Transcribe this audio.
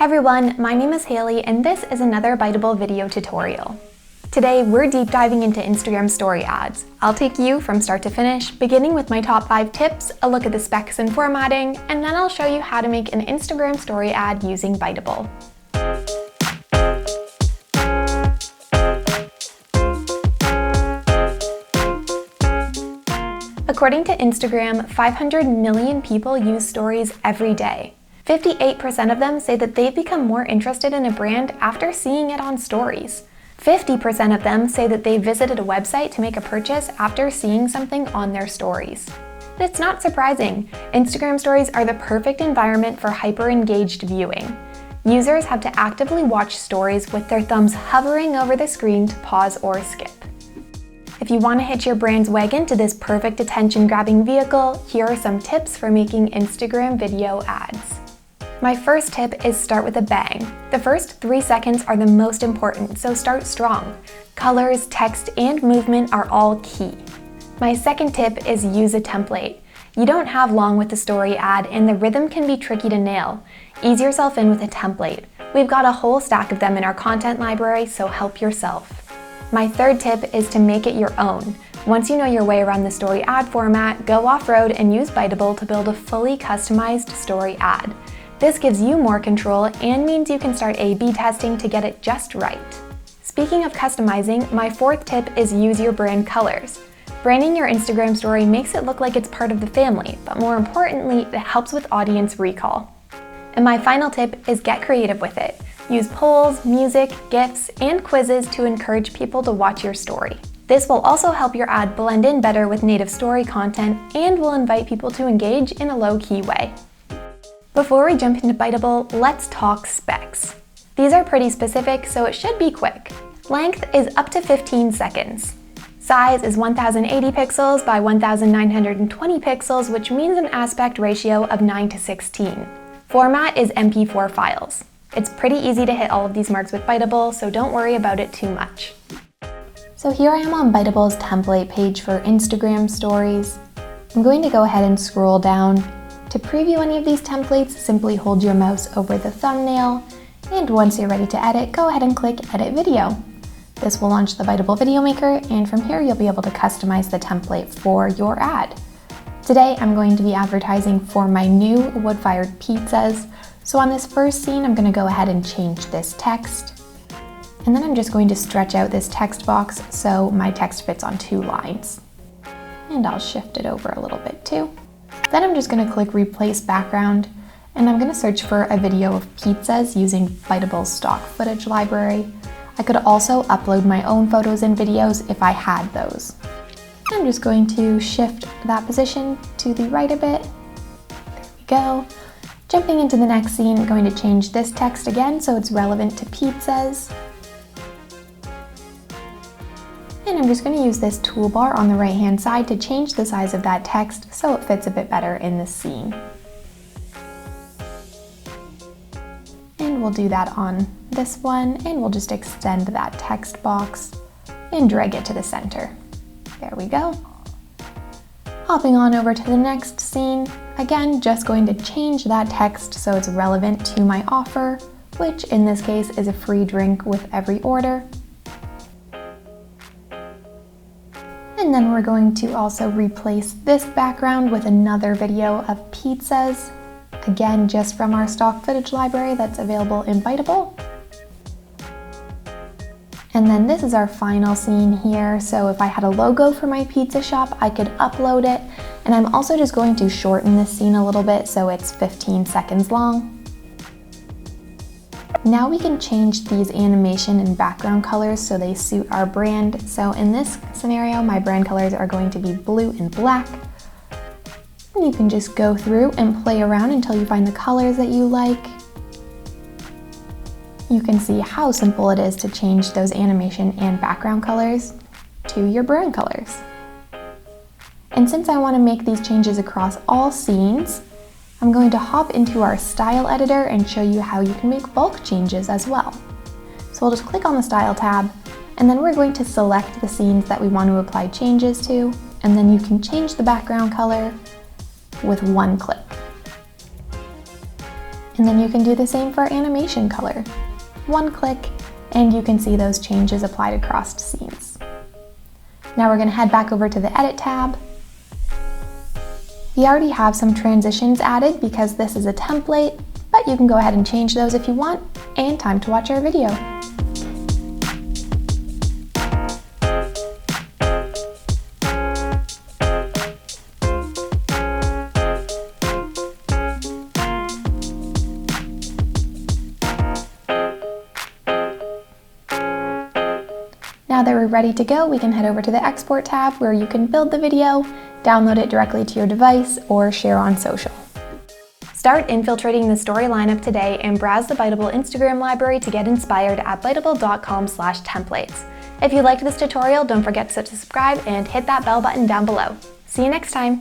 Hey everyone, my name is Haley and this is another Biteable video tutorial. Today we're deep diving into Instagram story ads. I'll take you from start to finish, beginning with my top 5 tips, a look at the specs and formatting, and then I'll show you how to make an Instagram story ad using Biteable. According to Instagram, 500 million people use stories every day. 58% of them say that they've become more interested in a brand after seeing it on stories. 50% of them say that they visited a website to make a purchase after seeing something on their stories. And it's not surprising. Instagram stories are the perfect environment for hyper-engaged viewing. Users have to actively watch stories with their thumbs hovering over the screen to pause or skip. If you want to hitch your brand's wagon to this perfect attention-grabbing vehicle, here are some tips for making Instagram video ads. My first tip is start with a bang. The first 3 seconds are the most important, so start strong. Colors, text, and movement are all key. My second tip is use a template. You don't have long with the story ad, and the rhythm can be tricky to nail. Ease yourself in with a template. We've got a whole stack of them in our content library, so help yourself. My third tip is to make it your own. Once you know your way around the story ad format, go off-road and use Biteable to build a fully customized story ad. This gives you more control and means you can start A/B testing to get it just right. Speaking of customizing, my fourth tip is use your brand colors. Branding your Instagram story makes it look like it's part of the family, but more importantly, it helps with audience recall. And my final tip is get creative with it. Use polls, music, GIFs, and quizzes to encourage people to watch your story. This will also help your ad blend in better with native story content and will invite people to engage in a low-key way. Before we jump into Biteable, let's talk specs. These are pretty specific, so it should be quick. Length is up to 15 seconds. Size is 1080 pixels by 1920 pixels, which means an aspect ratio of 9:16. Format is MP4 files. It's pretty easy to hit all of these marks with Biteable, so don't worry about it too much. So here I am on Bitable's template page for Instagram stories. I'm going to go ahead and scroll down. To preview any of these templates, simply hold your mouse over the thumbnail, and once you're ready to edit, go ahead and click Edit Video. This will launch the Biteable Video Maker, and from here you'll be able to customize the template for your ad. Today I'm going to be advertising for my new wood-fired pizzas. So on this first scene, I'm going to go ahead and change this text. And then I'm just going to stretch out this text box so my text fits on 2 lines. And I'll shift it over a little bit too. Then I'm just going to click Replace Background, and I'm going to search for a video of pizzas using Bitable's stock footage library. I could also upload my own photos and videos if I had those. I'm just going to shift that position to the right a bit. There we go. Jumping into the next scene, I'm going to change this text again so it's relevant to pizzas. And I'm just going to use this toolbar on the right-hand side to change the size of that text so it fits a bit better in the scene. And we'll do that on this one, and we'll just extend that text box and drag it to the center. There we go. Hopping on over to the next scene, again, just going to change that text so it's relevant to my offer, which in this case is a free drink with every order. And then we're going to also replace this background with another video of pizzas, again, just from our stock footage library that's available in Biteable. And then this is our final scene here, so if I had a logo for my pizza shop, I could upload it, and I'm also just going to shorten this scene a little bit so it's 15 seconds long. Now we can change these animation and background colors so they suit our brand. So in this scenario, my brand colors are going to be blue and black. And you can just go through and play around until you find the colors that you like. You can see how simple it is to change those animation and background colors to your brand colors. And since I want to make these changes across all scenes, I'm going to hop into our style editor and show you how you can make bulk changes as well. So we'll just click on the style tab, and then we're going to select the scenes that we want to apply changes to, and then you can change the background color with one click. And then you can do the same for animation color. One click, and you can see those changes applied across scenes. Now we're going to head back over to the Edit tab. We already have some transitions added because this is a template, but you can go ahead and change those if you want, and time to watch our video. Now that we're ready to go, we can head over to the Export tab where you can build the video, download it directly to your device, or share on social. Start infiltrating the story lineup today and browse the Biteable Instagram library to get inspired at biteable.com/templates. If you liked this tutorial, don't forget to subscribe and hit that bell button down below. See you next time!